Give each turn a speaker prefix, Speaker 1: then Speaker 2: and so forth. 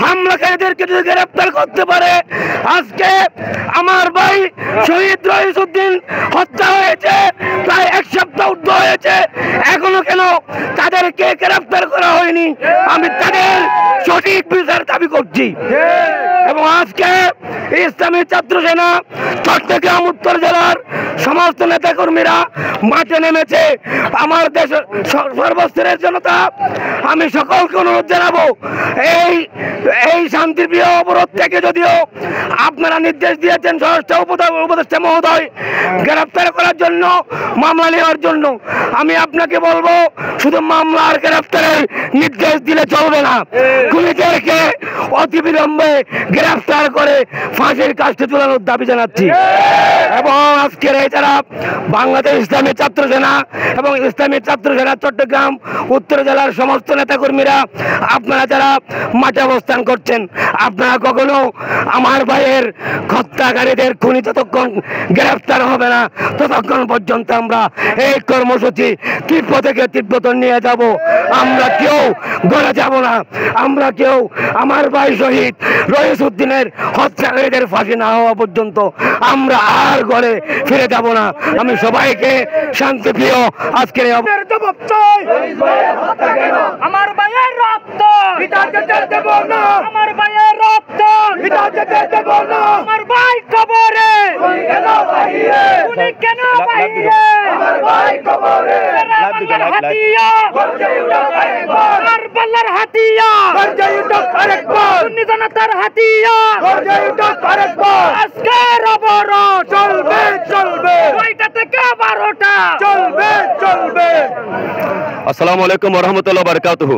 Speaker 1: হামলাকারীদেরকে যদি গ্রেফতার করতে পারে, আজকে আমার ভাই শহীদ রইসউদ্দিন হত্যা হয়েছে প্রায় 1 সপ্তাহ ঊর্ধ্ব হয়েছে, এখনো কেন তাদেরকে গ্রেফতার করা হয়নি? আমি তাদের সঠিক বিচার দাবি করছি। এবং আজকে ইসলামী ছাত্র সেনা চট্টগ্রাম উত্তর জেলার সমস্ত নেতাকর্মীরা মাঠে নেমেছে। আমার দেশের সর্বস্তরের জনতা, আমি সকলকে অনুরোধ জানাবো, এই শান্তিপ্রিয় অবরোধ থেকে যদিও আপনারা নির্দেশ দিয়েছেন স্বরাষ্ট্র উপদেষ্টা মহোদয় গ্রেফতার করার জন্য, মামলা নেওয়ার জন্য, আমি আপনাকে বলবো শুধু মামলা আর গ্রেফতারের নির্দেশ দিলে চলবে না, খুনিদেরকে অতিবিলম্বে গ্রেফতার করে ফাঁসির কাস্টে তোলানোর দাবি জানাচ্ছি। এবং আজকের এই যারা বাংলাদেশ ইসলামী ছাত্র সেনা এবং ইসলামী ছাত্র সেনা চট্টগ্রাম উত্তর জেলার সমস্ত নেতাকর্মীরা, আপনারা যারা মাঠে অবস্থান করছেন, আপনারা কখনো আমার ভাইয়ের হত্যাকারীদের খুনি যতক্ষণ গ্রেফতার হবে না ততক্ষণ পর্যন্ত আমরা এই কর্মসূচি তীব্র থেকে তীব্রতর নিয়ে যাব। আমরা কেউ গড়ে যাব না, আমরা কেউ আমার ভাই শহীদ রইসউদ্দিনের হত্যাকারীদের ফাঁসি না হওয়া পর্যন্ত আমরা আর ঘরে ফিরে যাব না। আমি সবাইকে শান্তিপ্রিয় আজকের
Speaker 2: আমার ভাইয়ের রক্ত দেব না, আমার ভাইয়ের রক্ত দেব না, আমার ভাই কবরে কেন বাহিরে, আমার ভাই কবরে কারবালার হাতিয়ার জনতার হাতিয়ার আজকের অবরোধ চলবে চলবে 9টা থেকে 12টা চলবে চলবে।
Speaker 1: আসসালামু আলাইকুম ওয়া রাহমাতুল্লাহি ওয়া বারাকাতুহু।